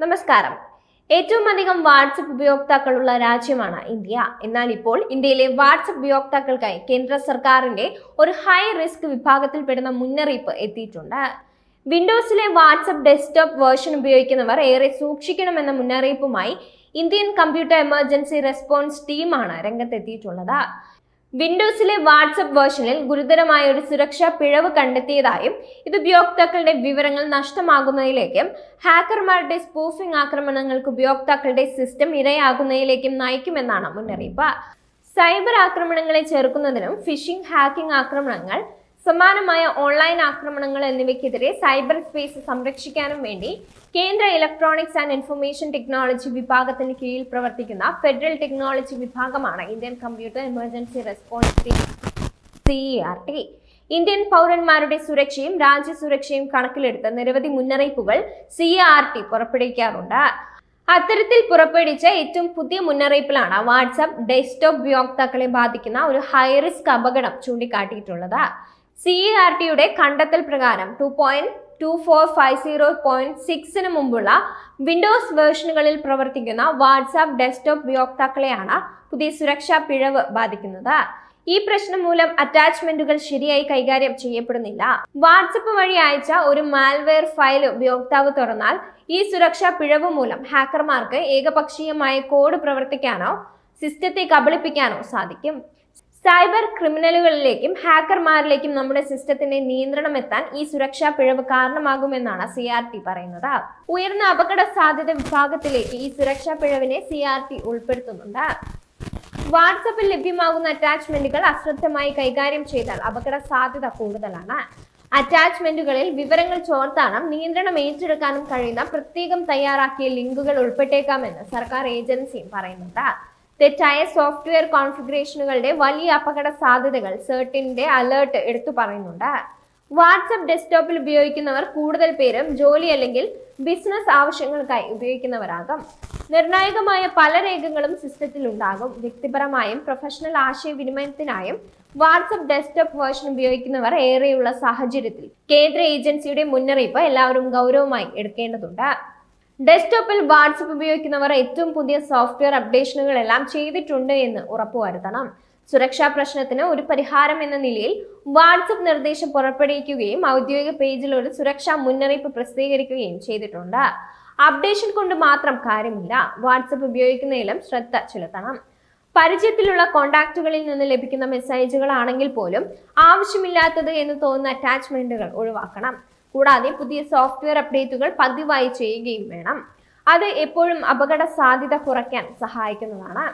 നമസ്കാരം. ഏറ്റവും അധികം വാട്സ്ആപ്പ് ഉപയോക്താക്കളുള്ള രാജ്യമാണ് ഇന്ത്യ. എന്നാൽ ഇപ്പോൾ ഇന്ത്യയിലെ വാട്സ്ആപ്പ് ഉപയോക്താക്കൾക്കായി കേന്ദ്ര സർക്കാരിന്റെ ഒരു ഹൈ റിസ്ക് വിഭാഗത്തിൽപ്പെടുന്ന മുന്നറിയിപ്പ് എത്തിയിട്ടുണ്ട്. വിൻഡോസിലെ വാട്സ്ആപ്പ് ഡെസ്ക്ടോപ്പ് വേർഷൻ ഉപയോഗിക്കുന്നവർ ഏറെ സൂക്ഷിക്കണമെന്ന മുന്നറിയിപ്പുമായി ഇന്ത്യൻ കമ്പ്യൂട്ടർ എമർജൻസി റെസ്പോൺസ് ടീമാണ് രംഗത്തെത്തിയിട്ടുള്ളത്. വിൻഡോസിലെ വാട്സ്ആപ്പ് വേർഷനിൽ ഗുരുതരമായ ഒരു സുരക്ഷാ പിഴവ് കണ്ടെത്തിയതായും ഇത് ഉപയോക്താക്കളുടെ വിവരങ്ങൾ നഷ്ടമാകുന്നതിലേക്കും ഹാക്കർമാരുടെ സ്പൂഫിംഗ് ആക്രമണങ്ങൾക്ക് ഉപയോക്താക്കളുടെ സിസ്റ്റം ഇരയാകുന്നതിലേക്കും നയിക്കുമെന്നാണ് മുന്നറിയിപ്പ്. സൈബർ ആക്രമണങ്ങളെ ചെറുക്കുന്നതിനും ഫിഷിംഗ്, ഹാക്കിംഗ് ആക്രമണങ്ങൾ, സമാനമായ ഓൺലൈൻ ആക്രമണങ്ങൾ എന്നിവയ്ക്കെതിരെ സൈബർ സ്പേസ് സംരക്ഷിക്കാനും വേണ്ടി കേന്ദ്ര ഇലക്ട്രോണിക്സ് ആൻഡ് ഇൻഫർമേഷൻ ടെക്നോളജി വിഭാഗത്തിന് കീഴിൽ പ്രവർത്തിക്കുന്ന ഫെഡറൽ ടെക്നോളജി വിഭാഗമാണ് Indian computer emergency response team CERT. Indian പൗരന്മാരുടെ സുരക്ഷയും രാജ്യസുരക്ഷയും കണക്കിലെടുത്ത് നിരവധി മുന്നറിയിപ്പുകൾ CERT പുറപ്പെടുവിക്കാറുണ്ട്. അത്തരത്തിൽ പുറപ്പെടുവിച്ച ഏറ്റവും പുതിയ മുന്നറിയിപ്പിലാണ് വാട്സ്ആപ്പ് ഡെസ്ക്ടോപ്പ് ഉപയോക്താക്കളെ ബാധിക്കുന്ന ഒരു ഹൈറിസ്ക് അപകടം ചൂണ്ടിക്കാട്ടിയിട്ടുള്ളത്. CERTയുടെ കണ്ടെത്തൽ പ്രകാരം 2.2450.6 മുമ്പുള്ള വിൻഡോസ് വേർഷനുകളിൽ പ്രവർത്തിക്കുന്ന വാട്സ്ആപ്പ് ഡെസ്ക്ടോപ്പ് ഉപയോക്താക്കളെയാണ് പുതിയ സുരക്ഷാ പിഴവ് ബാധിക്കുന്നത്. ഈ പ്രശ്നം മൂലം അറ്റാച്ച്മെന്റുകൾ ശരിയായി കൈകാര്യം ചെയ്യപ്പെടുന്നില്ല. വാട്സ്ആപ്പ് വഴി അയച്ച ഒരു മാൽവെയർ ഫയൽ ഉപയോക്താവ് തുറന്നാൽ ഈ സുരക്ഷാ പിഴവ് മൂലം ഹാക്കർമാർക്ക് ഏകപക്ഷീയമായ കോഡ് പ്രവർത്തിക്കാനോ സിസ്റ്റത്തെ കബളിപ്പിക്കാനോ സാധിക്കും. സൈബർ ക്രിമിനലുകളിലേക്കും ഹാക്കർമാരിലേക്കും നമ്മുടെ സിസ്റ്റത്തിന്റെ നിയന്ത്രണം എത്താൻ ഈ സുരക്ഷാ പിഴവ് കാരണമാകുമെന്നാണ് CERT പറയുന്നത്. ഉയർന്ന അപകട സാധ്യത വിഭാഗത്തിലേക്ക് ഈ സുരക്ഷാ പിഴവിനെ CERT ഉൾപ്പെടുത്തുന്നുണ്ട്. വാട്സ്ആപ്പിൽ ലഭ്യമാകുന്ന അറ്റാച്ച്മെന്റുകൾ അശ്രദ്ധമായി കൈകാര്യം ചെയ്താൽ അപകട സാധ്യത കൂടുതലാണ്. അറ്റാച്ച്മെന്റുകളിൽ വിവരങ്ങൾ ചോർത്താനും നിയന്ത്രണം ഏറ്റെടുക്കാനും കഴിയുന്ന പ്രത്യേകം തയ്യാറാക്കിയ ലിങ്കുകൾ ഉൾപ്പെട്ടേക്കാമെന്ന് സർക്കാർ ഏജൻസിയും പറയുന്നുണ്ട്. തെറ്റായ സോഫ്റ്റ്വെയർ കോൺഫിഗറേഷനുകളുടെ വലിയ അപകട സാധ്യതകൾ CERTന്റെ അലേർട്ട് എടുത്തു പറയുന്നുണ്ട്. വാട്സ്ആപ്പ് ഡെസ്ക്ടോപ്പിൽ ഉപയോഗിക്കുന്നവർ കൂടുതൽ പേരും ജോലി അല്ലെങ്കിൽ ബിസിനസ് ആവശ്യങ്ങൾക്കായി ഉപയോഗിക്കുന്നവരാകും. നിർണായകമായ പല രേഖകളും സിസ്റ്റത്തിൽ ഉണ്ടാകും. വ്യക്തിപരമായും പ്രൊഫഷണൽ ആശയവിനിമയത്തിനായും വാട്സ്ആപ്പ് ഡെസ്ക്ടോപ്പ് വേർഷൻ ഉപയോഗിക്കുന്നവർ ഏറെയുള്ള സാഹചര്യത്തിൽ കേന്ദ്ര ഏജൻസിയുടെ മുന്നറിയിപ്പ് എല്ലാവരും ഗൗരവമായി എടുക്കേണ്ടതുണ്ട്. ഡെസ്ക്ടോപ്പിൽ വാട്സ്ആപ്പ് ഉപയോഗിക്കുന്നവർ ഏറ്റവും പുതിയ സോഫ്റ്റ്വെയർ അപ്ഡേഷനുകളെല്ലാം ചെയ്തിട്ടുണ്ട് എന്ന് ഉറപ്പുവരുത്തണം. സുരക്ഷാ പ്രശ്നത്തിന് ഒരു പരിഹാരം എന്ന നിലയിൽ വാട്സ്ആപ്പ് നിർദ്ദേശം പുറപ്പെടുവിക്കുകയും ഔദ്യോഗിക പേജിൽ ഒരു സുരക്ഷാ മുന്നറിയിപ്പ് പ്രസിദ്ധീകരിക്കുകയും ചെയ്തിട്ടുണ്ട്. അപ്ഡേഷൻ കൊണ്ട് മാത്രം കാര്യമില്ല. വാട്സ്ആപ്പ് ഉപയോഗിക്കുന്നതിലും ശ്രദ്ധ ചെലുത്തണം. പരിചയത്തിലുള്ള കോണ്ടാക്റ്റുകളിൽ നിന്ന് ലഭിക്കുന്ന മെസ്സേജുകളാണെങ്കിൽ പോലും ആവശ്യമില്ലാത്തത് എന്ന് തോന്നുന്ന അറ്റാച്ച്മെന്റുകൾ ഒഴിവാക്കണം. കൂടാതെ പുതിയ സോഫ്റ്റ്വെയർ അപ്ഡേറ്റുകൾ പതിവായി ചെയ്യുകയും വേണം. അത് എപ്പോഴും അപകട സാധ്യത കുറയ്ക്കാൻ സഹായിക്കുന്നതാണ്.